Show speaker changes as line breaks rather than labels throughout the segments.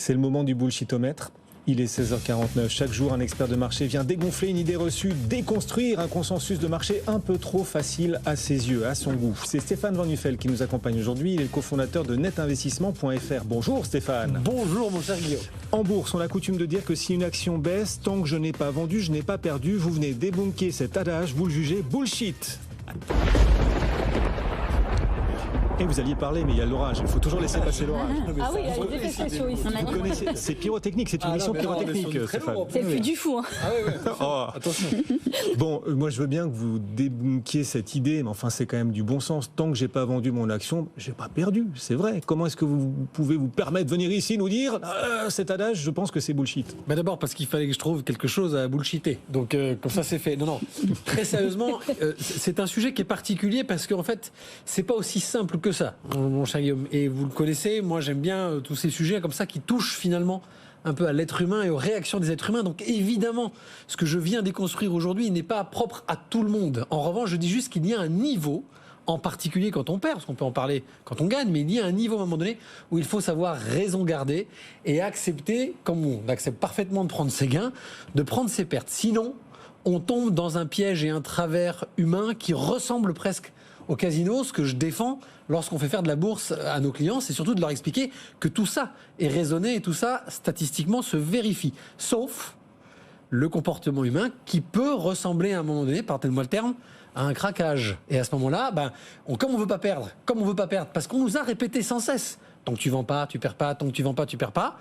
C'est le moment du bullshitomètre. Il est 16h49. Chaque jour, un expert de marché vient dégonfler une idée reçue, déconstruire un consensus de marché un peu trop facile à ses yeux, à son goût. C'est Stéphane Van Nuffel qui nous accompagne aujourd'hui. Il est le cofondateur de netinvestissement.fr. Bonjour Stéphane.
Bonjour mon cher Guillaume.
En bourse, on a coutume de dire que si une action baisse, tant que je n'ai pas vendu, je n'ai pas perdu. Vous venez débunker cet adage, vous le jugez bullshit. Et vous alliez parler, mais il y a l'orage. Il faut toujours laisser passer l'orage.
Ah oui, il y a des effets spéciaux ici.
Vous connaissez, c'est pyrotechnique, c'est une mission pyrotechnique, Stéphane.
C'est plus du fou. Hein.
Ah oui.
Oh.
Attention.
Bon, moi je veux bien que vous débunkiez cette idée, mais enfin c'est quand même du bon sens. Tant que j'ai pas vendu mon action, j'ai pas perdu, c'est vrai. Comment est-ce que vous pouvez vous permettre de venir ici nous dire cet adage, je pense que c'est bullshit?
Bah d'abord parce qu'il fallait que je trouve quelque chose à bullshiter. Donc comme ça c'est fait. Non. Très sérieusement, c'est un sujet qui est particulier parce qu'en fait, c'est pas aussi simple que ça, mon cher Guillaume. Et vous le connaissez, moi j'aime bien tous ces sujets comme ça qui touchent finalement un peu à l'être humain et aux réactions des êtres humains. Donc évidemment, ce que je viens déconstruire aujourd'hui n'est pas propre à tout le monde. En revanche, je dis juste qu'il y a un niveau, en particulier quand on perd, parce qu'on peut en parler quand on gagne, mais il y a un niveau à un moment donné où il faut savoir raison garder et accepter, comme on accepte parfaitement de prendre ses gains, de prendre ses pertes. Sinon, on tombe dans un piège et un travers humain qui ressemble presque au casino. Ce que je défends lorsqu'on fait faire de la bourse à nos clients, c'est surtout de leur expliquer que tout ça est raisonné et tout ça, statistiquement, se vérifie. Sauf le comportement humain qui peut ressembler à un moment donné, pardonnez-moi le terme, à un craquage. Et à ce moment-là, comme on veut pas perdre, parce qu'on nous a répété sans cesse, tant que tu vends pas, tu perds pas, tant que tu vends pas, tu perds pas,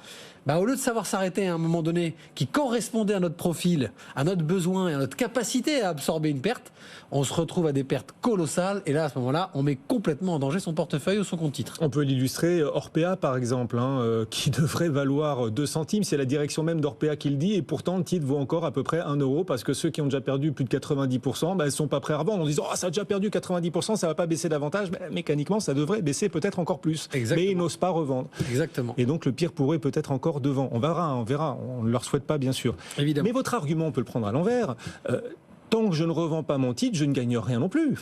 au lieu de savoir s'arrêter à un moment donné qui correspondait à notre profil, à notre besoin et à notre capacité à absorber une perte, on se retrouve à des pertes colossales et là, à ce moment-là, on met complètement en danger son portefeuille ou son compte titre.
On peut l'illustrer, Orpea par exemple, qui devrait valoir 2 centimes, c'est la direction même d'Orpea qui le dit, et pourtant le titre vaut encore à peu près 1 euro, parce que ceux qui ont déjà perdu plus de 90%, ils ne sont pas prêts à revendre en disant ça a déjà perdu 90%, ça ne va pas baisser davantage, mais mécaniquement ça devrait baisser peut-être encore plus.
Exactement.
Mais ils n'osent pas revendre.
Exactement.
Et donc le pire pourrait peut-être encore devant. On verra, on ne leur souhaite pas bien sûr.
Évidemment.
Mais votre argument, on peut le prendre à l'envers. Tant que je ne revends pas mon titre, je ne gagne rien non plus.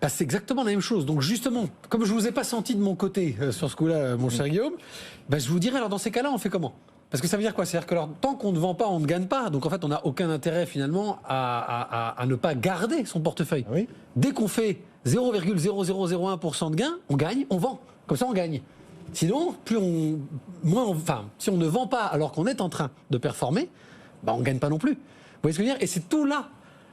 C'est exactement la même chose. Donc justement, comme je ne vous ai pas senti de mon côté sur ce coup-là, mon cher Guillaume, je vous dirais, alors dans ces cas-là, on fait comment ? Parce que ça veut dire quoi ? C'est-à-dire que tant qu'on ne vend pas, on ne gagne pas. Donc en fait, on n'a aucun intérêt finalement à ne pas garder son portefeuille.
Oui.
Dès qu'on fait 0,0001% de gain, on gagne, on vend. Comme ça, on gagne. Sinon, si on ne vend pas alors qu'on est en train de performer, on ne gagne pas non plus. Vous voyez ce que je veux dire ? Et c'est tout là.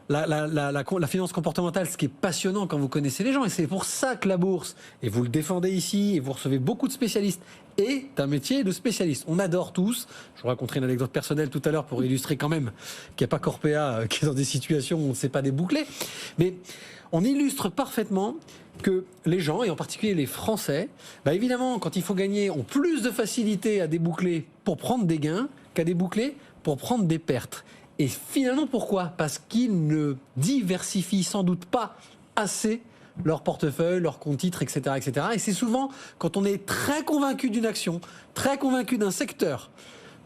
La finance comportementale, ce qui est passionnant quand vous connaissez les gens, et c'est pour ça que la bourse, et vous le défendez ici, et vous recevez beaucoup de spécialistes, est un métier de spécialiste. On adore tous. Je vous raconterai une anecdote personnelle tout à l'heure pour illustrer quand même qu'il n'y a pas qu'Orpea qui est dans des situations où on ne sait pas déboucler. Mais on illustre parfaitement que les gens, et en particulier les Français, évidemment, quand il faut gagner, ont plus de facilité à déboucler pour prendre des gains qu'à déboucler pour prendre des pertes. Et finalement, pourquoi ? Parce qu'ils ne diversifient sans doute pas assez leur portefeuille, leur compte titre, etc., etc. Et c'est souvent quand on est très convaincu d'une action, très convaincu d'un secteur,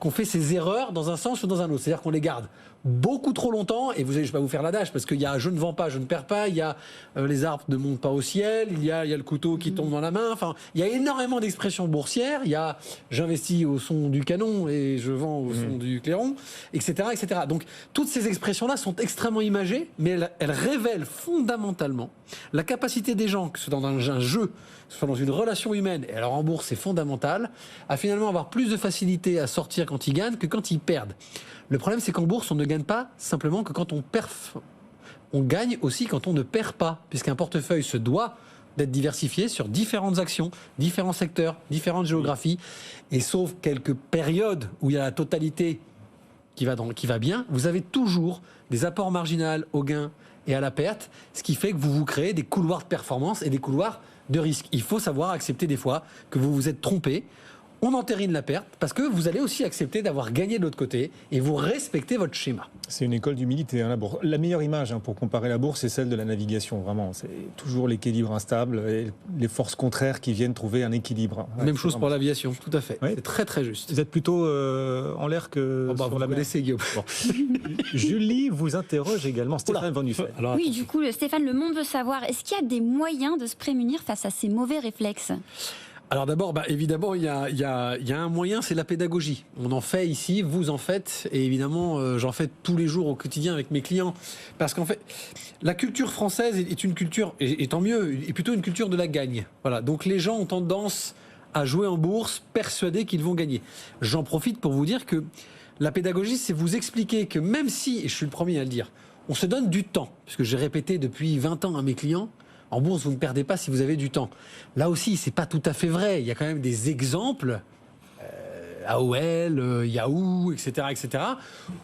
qu'on fait ces erreurs dans un sens ou dans un autre. C'est-à-dire qu'on les garde beaucoup trop longtemps, et je ne vais pas vous faire l'adage, parce qu'il y a je ne vends pas, je ne perds pas, il y a les arbres ne montent pas au ciel, il y a le couteau qui tombe dans la main, enfin, il y a énormément d'expressions boursières, il y a j'investis au son du canon et je vends au son du clairon, etc., etc. Donc, toutes ces expressions-là sont extrêmement imagées, mais elles révèlent fondamentalement la capacité des gens, que ce soit dans un jeu, que ce soit dans une relation humaine, et alors en bourse c'est fondamental, à finalement avoir plus de facilité à sortir quand ils gagnent que quand ils perdent. Le problème, c'est qu'en bourse, on ne gagne pas simplement que quand on performe. On gagne aussi quand on ne perd pas, puisqu'un portefeuille se doit d'être diversifié sur différentes actions, différents secteurs, différentes géographies. Et sauf quelques périodes où il y a la totalité qui va bien, vous avez toujours des apports marginaux au gain et à la perte, ce qui fait que vous créez des couloirs de performance et des couloirs de risque. Il faut savoir accepter des fois que vous vous êtes trompé. On entérine la perte parce que vous allez aussi accepter d'avoir gagné de l'autre côté et vous respectez votre schéma.
C'est une école d'humilité, la bourse. La meilleure image pour comparer la bourse, c'est celle de la navigation, vraiment. C'est toujours l'équilibre instable et les forces contraires qui viennent trouver un équilibre.
Même chose pour l'aviation, tout à fait.
Ouais.
C'est très très juste.
Vous êtes plutôt en l'air que sur
vous
la mer.
connaissez, Guillaume.
Bon. Julie vous interroge également, Stéphane Van Nuffel.
Oui, du coup, Stéphane, le monde veut savoir, est-ce qu'il y a des moyens de se prémunir face à ces mauvais réflexes ?
Alors d'abord, évidemment, il y a un moyen, c'est la pédagogie. On en fait ici, vous en faites, et évidemment, j'en fais tous les jours au quotidien avec mes clients. Parce qu'en fait, la culture française est une culture, et tant mieux, est plutôt une culture de la gagne. Voilà. Donc les gens ont tendance à jouer en bourse, persuadés qu'ils vont gagner. J'en profite pour vous dire que la pédagogie, c'est vous expliquer que même si, et je suis le premier à le dire, on se donne du temps, puisque j'ai répété depuis 20 ans à mes clients, en bourse, vous ne perdez pas si vous avez du temps. Là aussi, c'est pas tout à fait vrai. Il y a quand même des exemples, AOL, Yahoo, etc.,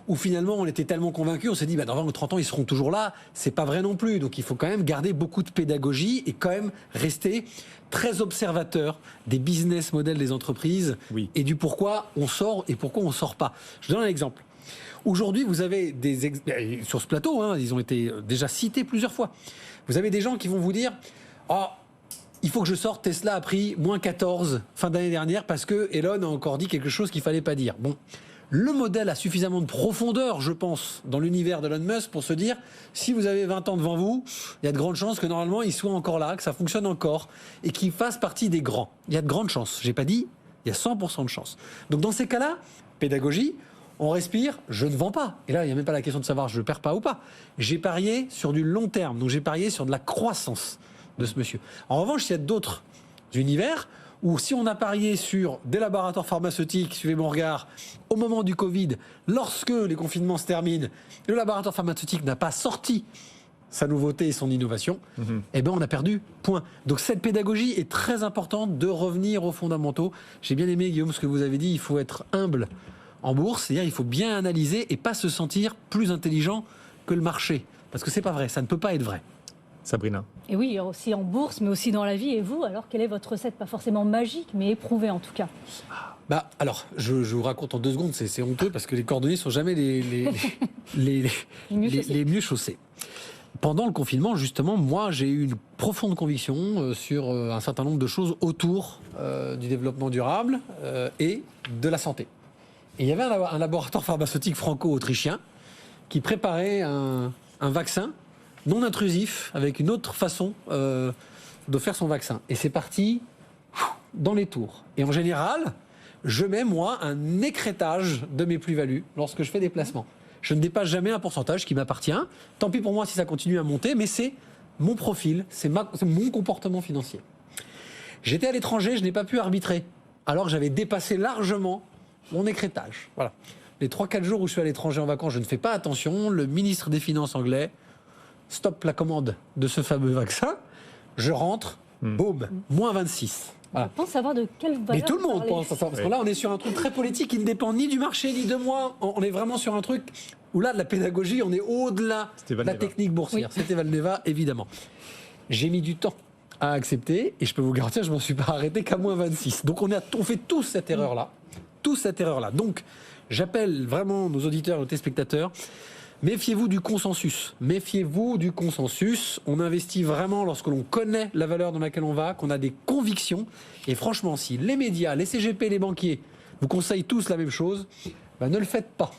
où finalement, on était tellement convaincus, on s'est dit, dans 20 ou 30 ans, ils seront toujours là. C'est pas vrai non plus. Donc, il faut quand même garder beaucoup de pédagogie et quand même rester très observateur des business models des entreprises et du pourquoi on sort et pourquoi on sort pas. Je donne un exemple. Aujourd'hui, vous avez sur ce plateau, ils ont été déjà cités plusieurs fois. Vous avez des gens qui vont vous dire il faut que je sorte, Tesla a pris moins 14 fin d'année dernière parce que Elon a encore dit quelque chose qu'il fallait pas dire. Bon, le modèle a suffisamment de profondeur, je pense, dans l'univers d'Elon Musk pour se dire si vous avez 20 ans devant vous, il y a de grandes chances que normalement il soit encore là, que ça fonctionne encore et qu'il fasse partie des grands. Il y a de grandes chances. J'ai pas dit, il y a 100% de chances. Donc dans ces cas-là, pédagogie, on respire, je ne vends pas. Et là, il n'y a même pas la question de savoir je perds pas ou pas. J'ai parié sur du long terme, donc j'ai parié sur de la croissance de ce monsieur. En revanche, il y a d'autres univers où si on a parié sur des laboratoires pharmaceutiques, suivez mon regard, au moment du Covid, lorsque les confinements se terminent, le laboratoire pharmaceutique n'a pas sorti sa nouveauté et son innovation, on a perdu, point. Donc cette pédagogie est très importante de revenir aux fondamentaux. J'ai bien aimé, Guillaume, ce que vous avez dit, il faut être humble en bourse, c'est-à-dire il faut bien analyser et pas se sentir plus intelligent que le marché. Parce que c'est pas vrai, ça ne peut pas être vrai.
Sabrina.
Et oui, aussi en bourse, mais aussi dans la vie. Et vous, alors, quelle est votre recette? Pas forcément magique, mais éprouvée en tout cas.
Alors, je vous raconte en 2 secondes, c'est honteux parce que les cordonniers sont jamais les mieux chaussés. Pendant le confinement, justement, moi, j'ai eu une profonde conviction sur un certain nombre de choses autour du développement durable et de la santé. Et il y avait un laboratoire pharmaceutique franco-autrichien qui préparait un vaccin non intrusif avec une autre façon de faire son vaccin. Et c'est parti dans les tours. Et en général, je mets, moi, un écrêtage de mes plus-values lorsque je fais des placements. Je ne dépasse jamais un pourcentage qui m'appartient. Tant pis pour moi si ça continue à monter, mais c'est mon profil, c'est mon comportement financier. J'étais à l'étranger, je n'ai pas pu arbitrer, alors que j'avais dépassé largement mon écrêtage. Voilà. Les 3-4 jours où je suis à l'étranger en vacances, je ne fais pas attention. Le ministre des Finances anglais stoppe la commande de ce fameux vaccin. Je rentre, boum, moins 26. Voilà.
Je pense savoir de quelle valeur.
Mais tout le monde pense à ça. Parce que là, on est sur un truc très politique qui ne dépend ni du marché ni de moi. On est vraiment sur un truc où là, de la pédagogie, on est au-delà de la technique boursière. C'était Valneva, évidemment. J'ai mis du temps à accepter et je peux vous garantir, je ne m'en suis pas arrêté qu'à moins 26. Donc on fait tous cette erreur-là. Donc, j'appelle vraiment nos auditeurs, nos téléspectateurs, méfiez-vous du consensus. Méfiez-vous du consensus. On investit vraiment lorsque l'on connaît la valeur dans laquelle on va, qu'on a des convictions. Et franchement, si les médias, les CGP, les banquiers vous conseillent tous la même chose, ne le faites pas.